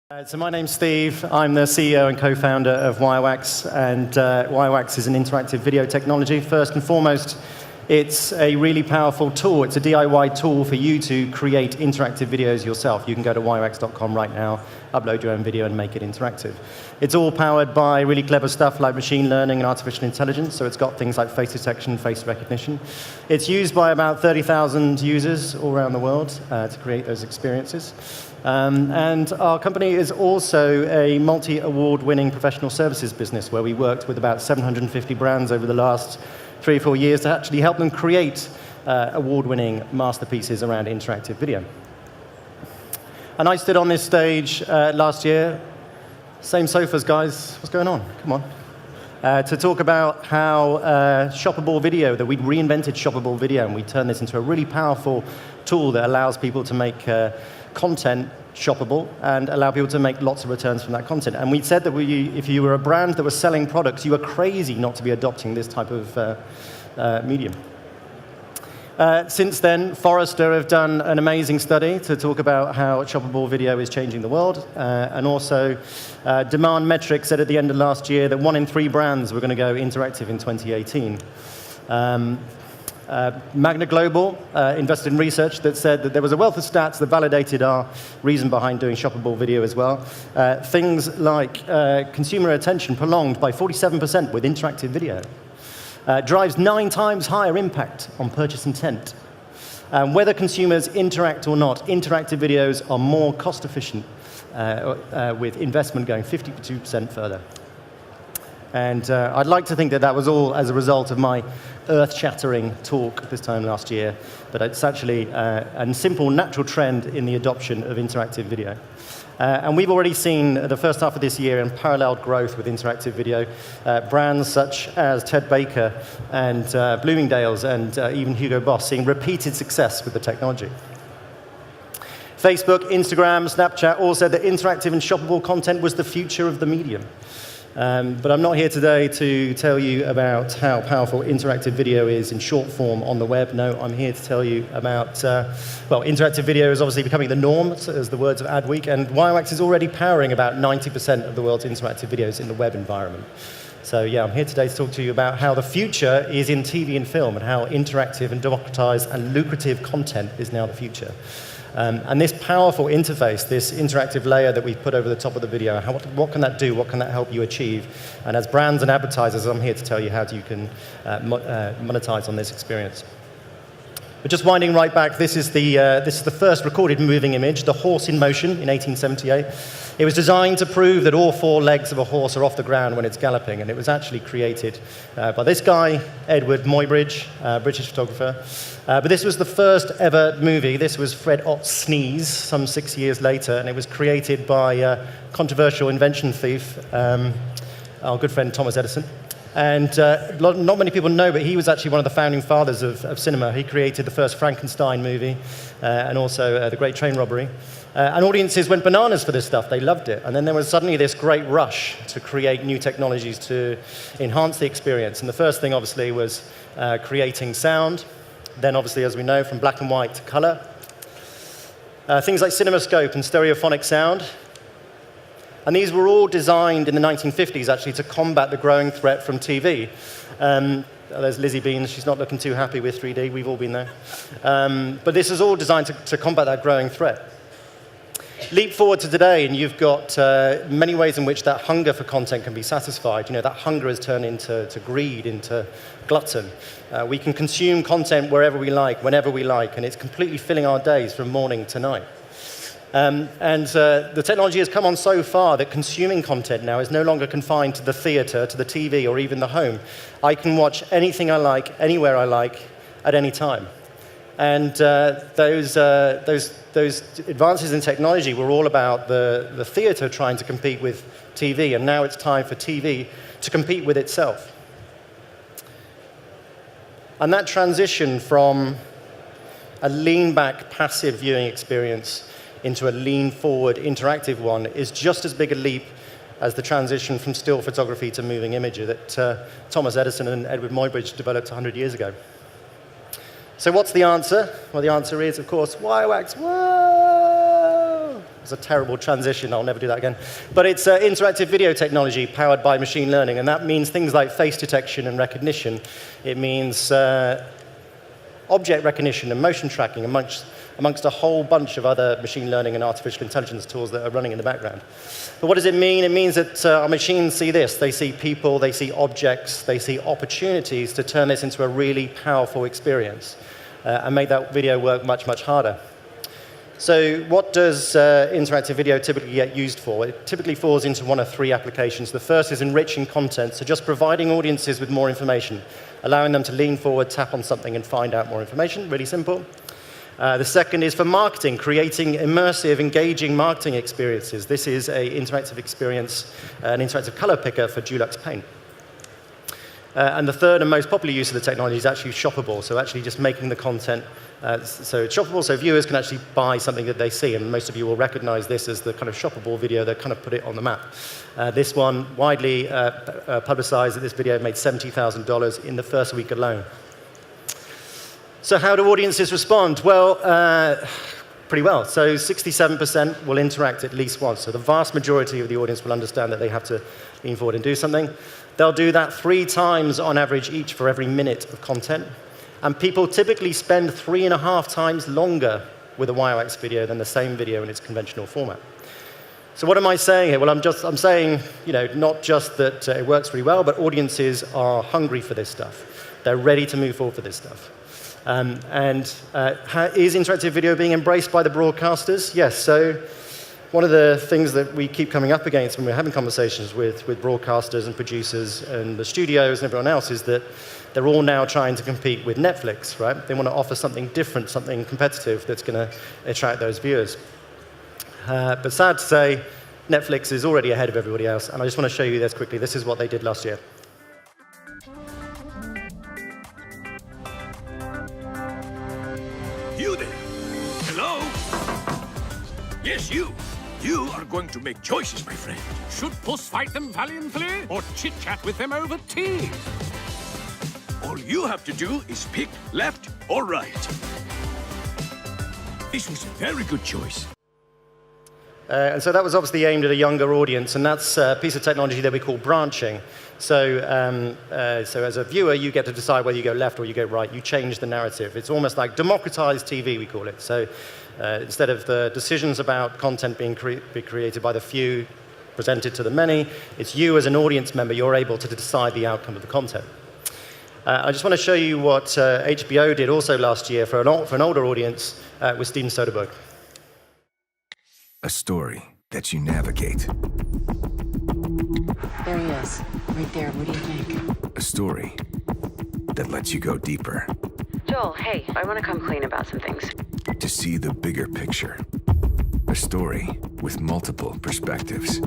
So my name's Steve. I'm the CEO and co-founder of WIREWAX, and WIREWAX is an interactive video technology. First and foremost, it's a really powerful tool. It's a DIY tool for you to create interactive videos yourself. You can go to wirewax.com right now, upload your own video, and make it interactive. It's all powered by really clever stuff like machine learning and artificial intelligence, so it's got things like face detection, face recognition. It's used by about 30,000 users all around the world to create those experiences. And our company is also a multi-award-winning professional services business where we worked with about 750 brands over the last 3 or 4 years to actually help them create award-winning masterpieces around interactive video. And I stood on this stage last year. Same sofas, guys. What's going on? Come on. To talk about how shoppable video, that we'd reinvented shoppable video, and we turned this into a really powerful tool that allows people to make content shoppable and allow people to make lots of returns from that content. And we said that if you were a brand that was selling products, you were crazy not to be adopting this type of medium. Since then, Forrester have done an amazing study to talk about how shoppable video is changing the world. And also, Demand Metrics said at the end of last year that 1 in 3 brands were going to go interactive in 2018. Magna Global invested in research that said that there was a wealth of stats that validated our reason behind doing shoppable video as well. Things like consumer attention prolonged by 47% with interactive video. Drives 9 times higher impact on purchase intent. Whether consumers interact or not, interactive videos are more cost efficient with investment going 52% further. And I'd like to think that that was all as a result of my earth-shattering talk this time last year, but it's actually a simple, natural trend in the adoption of interactive video. And we've already seen the first half of this year unparalleled growth with interactive video. Brands such as Ted Baker and Bloomingdale's and even Hugo Boss seeing repeated success with the technology. Facebook, Instagram, Snapchat all said that interactive and shoppable content was the future of the medium. But I'm not here today to tell you about how powerful interactive video is in short form on the web. No, I'm here to tell you about, well, interactive video is obviously becoming the norm, as the words of Adweek, and WIREWAX is already powering about 90% of the world's interactive videos in the web environment. So yeah, I'm here today to talk to you about how the future is in TV and film, and how interactive and democratized and lucrative content is now the future. And this powerful interface, this interactive layer that we've put over the top of the video, what can that do? What can that help you achieve? And as brands and advertisers, I'm here to tell you how you can monetize on this experience. But just winding right back, this is the first recorded moving image, the horse in motion in 1878. It was designed to prove that all 4 legs of a horse are off the ground when it's galloping, and it was actually created by this guy, Edward Muybridge, British photographer. But this was the first ever movie. This was Fred Ott's Sneeze, some 6 years later, and it was created by controversial invention thief, our good friend Thomas Edison. And not many people know, but he was actually one of the founding fathers of cinema. He created the first Frankenstein movie and also The Great Train Robbery. And audiences went bananas for this stuff. They loved it. And then there was suddenly this great rush to create new technologies to enhance the experience. And the first thing, obviously, was creating sound. Then, obviously, as we know, from black and white to color. Things like CinemaScope and stereophonic sound. And these were all designed in the 1950s, actually, to combat the growing threat from TV. There's Lizzie Bean. She's not looking too happy with 3D. We've all been there. But this is all designed to combat that growing threat. Leap forward to today, and you've got many ways in which that hunger for content can be satisfied. You know, that hunger has turned into greed, into glutton. We can consume content wherever we like, whenever we like, and it's completely filling our days from morning to night. The technology has come on so far that consuming content now is no longer confined to the theater, to the TV, or even the home. I can watch anything I like, anywhere I like, at any time. And those advances in technology were all about the theater trying to compete with TV, and now it's time for TV to compete with itself. And that transition from a lean-back, passive viewing experience into a lean-forward, interactive one is just as big a leap as the transition from still photography to moving image that Thomas Edison and Edward Muybridge developed 100 years ago. So what's the answer? Well, the answer is, of course, WIREWAX. Whoa! It's a terrible transition. I'll never do that again. But it's interactive video technology powered by machine learning, and that means things like face detection and recognition. It means object recognition and motion tracking amongst a whole bunch of other machine learning and artificial intelligence tools that are running in the background. But what does it mean? It means that our machines see this. They see people, they see objects, they see opportunities to turn this into a really powerful experience and make that video work much, much harder. So what does interactive video typically get used for? It typically falls into one of three applications. The first is enriching content, so just providing audiences with more information, allowing them to lean forward, tap on something, and find out more information. Really simple. The second is for marketing, creating immersive, engaging marketing experiences. This is an interactive experience, an interactive color picker for Dulux paint. And the third and most popular use of the technology is actually shoppable, so actually just making the content so it's shoppable, so viewers can actually buy something that they see, and most of you will recognize this as the kind of shoppable video that kind of put it on the map. This one, widely publicized, that this video made $70,000 in the first week alone. So how do audiences respond? Well, pretty well. So 67% will interact at least once. So the vast majority of the audience will understand that they have to lean forward and do something. They'll do that 3 times on average each for every minute of content. And people typically spend 3.5 times longer with a WIREWAX video than the same video in its conventional format. So what am I saying here? Well, I'm saying, not just that it works really well, but audiences are hungry for this stuff. They're ready to move forward for this stuff. Is interactive video being embraced by the broadcasters? Yes. So one of the things that we keep coming up against when we're having conversations with broadcasters and producers and the studios and everyone else is that they're all now trying to compete with Netflix, right? They want to offer something different, something competitive that's going to attract those viewers. But sad to say, Netflix is already ahead of everybody else, and I just want to show you this quickly. This is what they did last year. You there? Hello? Yes, you. You are going to make choices, my friend. Should Puss fight them valiantly, or chit-chat with them over tea? All you have to do is pick left or right. This was a very good choice. And so that was obviously aimed at a younger audience, and that's a piece of technology that we call branching. So as a viewer, you get to decide whether you go left or you go right. You change the narrative. It's almost like democratized TV, we call it. So instead of the decisions about content being created by the few, presented to the many, it's you as an audience member, you're able to decide the outcome of the content. I just want to show you what HBO did also last year for an older audience with Steven Soderbergh. A story that you navigate. There he is, right there. What do you think? A story that lets you go deeper. Joel, hey, I want to come clean about some things. To see the bigger picture. A story with multiple perspectives.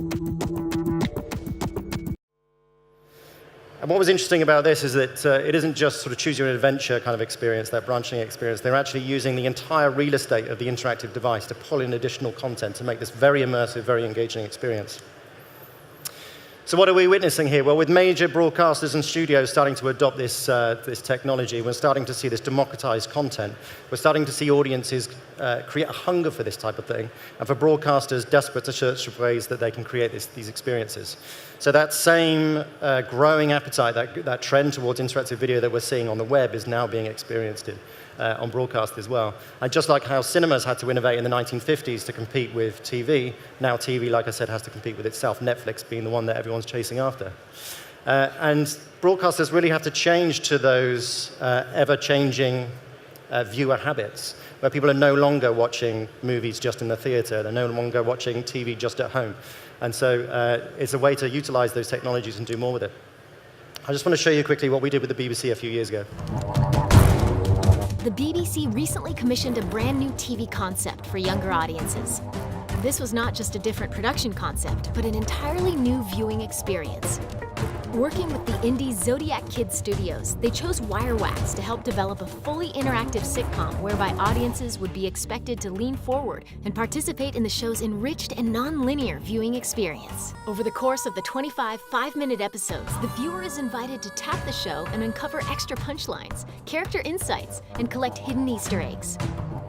And what was interesting about this is that it isn't just sort of choose your own adventure kind of experience, that branching experience. They're actually using the entire real estate of the interactive device to pull in additional content to make this very immersive, very engaging experience. So what are we witnessing here? Well, with major broadcasters and studios starting to adopt this technology, we're starting to see this democratized content. We're starting to see audiences create a hunger for this type of thing, and for broadcasters desperate to search for ways that they can create these experiences. So that same growing appetite, that trend towards interactive video that we're seeing on the web is now being experienced on broadcast as well. And just like how cinemas had to innovate in the 1950s to compete with TV, now TV, like I said, has to compete with itself, Netflix being the one that everyone's chasing after. And broadcasters really have to change to those ever-changing viewer habits, where people are no longer watching movies just in the theater, they're no longer watching TV just at home. And so it's a way to utilize those technologies and do more with it. I just want to show you quickly what we did with the BBC a few years ago. The BBC recently commissioned a brand new TV concept for younger audiences. This was not just a different production concept, but an entirely new viewing experience. Working with the indie Zodiac Kids Studios, they chose WIREWAX to help develop a fully interactive sitcom whereby audiences would be expected to lean forward and participate in the show's enriched and non-linear viewing experience. Over the course of the 25 5-minute episodes, the viewer is invited to tap the show and uncover extra punchlines, character insights, and collect hidden Easter eggs.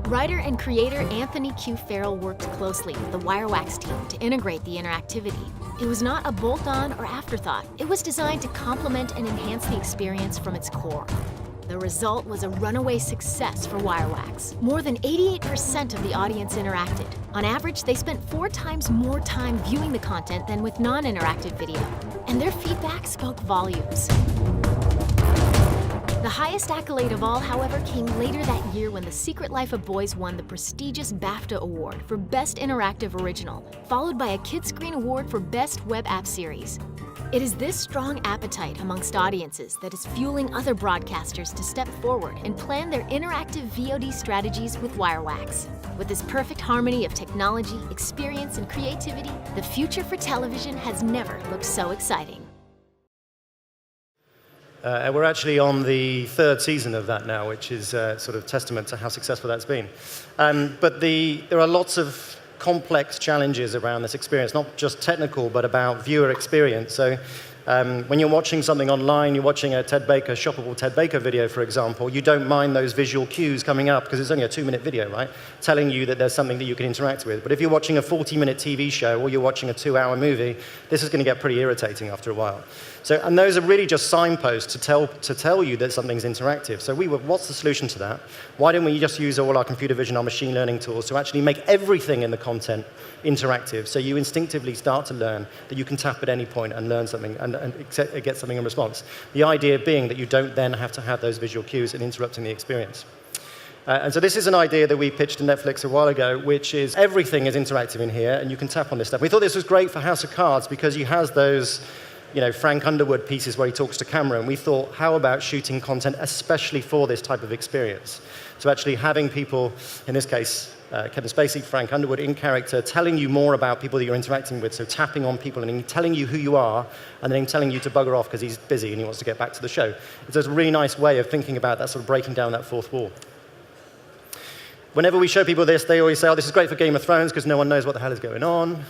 Writer and creator Anthony Q. Farrell worked closely with the WIREWAX team to integrate the interactivity. It was not a bolt-on or afterthought. It was designed to complement and enhance the experience from its core. The result was a runaway success for WIREWAX. More than 88% of the audience interacted. On average, they spent 4 times more time viewing the content than with non-interactive video. And their feedback spoke volumes. The highest accolade of all, however, came later that year when The Secret Life of Boys won the prestigious BAFTA Award for Best Interactive Original, followed by a Kidscreen Award for Best Web App Series. It is this strong appetite amongst audiences that is fueling other broadcasters to step forward and plan their interactive VOD strategies with WIREWAX. With this perfect harmony of technology, experience, and creativity, the future for television has never looked so exciting. And we're actually on the 3rd season of that now, which is sort of testament to how successful that's been. But there are lots of complex challenges around this experience, not just technical, but about viewer experience. So when you're watching something online, you're watching a Ted Baker, shoppable Ted Baker video, for example, you don't mind those visual cues coming up because it's only a 2-minute video, right? Telling you that there's something that you can interact with. But if you're watching a 40-minute TV show or you're watching a 2-hour movie, this is going to get pretty irritating after a while. So, and those are really just signposts to tell you that something's interactive. So what's the solution to that? Why don't we just use all our computer vision, our machine learning tools to actually make everything in the content interactive, so you instinctively start to learn that you can tap at any point and learn something and get something in response. The idea being that you don't then have to have those visual cues and interrupting the experience. And so this is an idea that we pitched to Netflix a while ago, which is everything is interactive in here, and you can tap on this stuff. We thought this was great for House of Cards because he has those, you know, Frank Underwood pieces where he talks to camera, and we thought, how about shooting content especially for this type of experience? So actually having people, in this case, Kevin Spacey, Frank Underwood in character, telling you more about people that you're interacting with, so tapping on people and telling you who you are, and then telling you to bugger off because he's busy and he wants to get back to the show. It's a really nice way of thinking about that, sort of breaking down that fourth wall. Whenever we show people this, they always say, oh, this is great for Game of Thrones because no one knows what the hell is going on.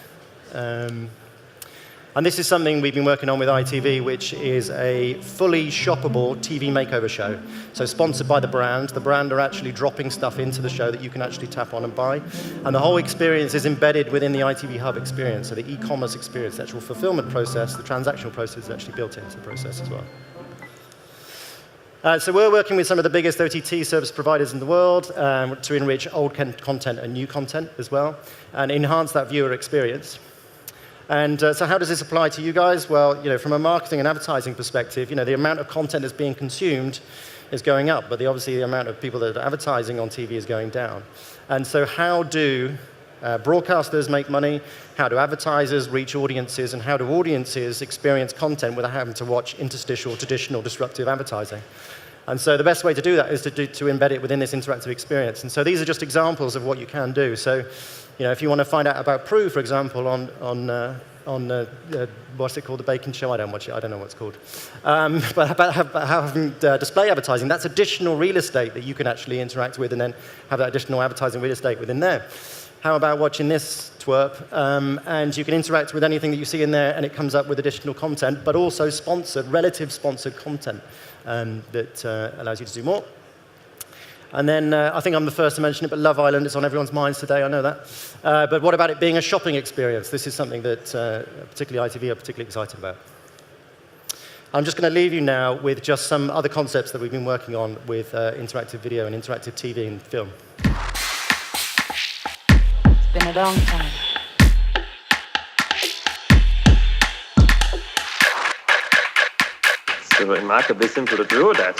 And this is something we've been working on with ITV, which is a fully shoppable TV makeover show. So sponsored by the brand. The brand are actually dropping stuff into the show that you can actually tap on and buy. And the whole experience is embedded within the ITV Hub experience. So the e-commerce experience, the actual fulfillment process, the transactional process is actually built into the process as well. So we're working with some of the biggest OTT service providers in the world to enrich old content and new content as well, and enhance that viewer experience. And so how does this apply to you guys? Well, you know, from a marketing and advertising perspective, you know, the amount of content that's being consumed is going up, but obviously the amount of people that are advertising on TV is going down. And so how do broadcasters make money? How do advertisers reach audiences? And how do audiences experience content without having to watch interstitial, traditional, disruptive advertising? And so the best way to do that is to embed it within this interactive experience. And so these are just examples of what you can do. So, you know, if you want to find out about Prue, for example, on what's it called, the baking show? I don't watch it. I don't know what it's called. But about having display advertising, that's additional real estate that you can actually interact with, and then have that additional advertising real estate within there. How about watching this twerp? And you can interact with anything that you see in there, and it comes up with additional content, but also sponsored, relative sponsored content that allows you to do more. And then I think I'm the first to mention it, but Love Island is on everyone's minds today, I know that. But what about it being a shopping experience? This is something that particularly ITV are particularly excited about. I'm just going to leave you now with just some other concepts that we've been working on with interactive video and interactive TV and film. It's been a long time. So it might be simple to do that.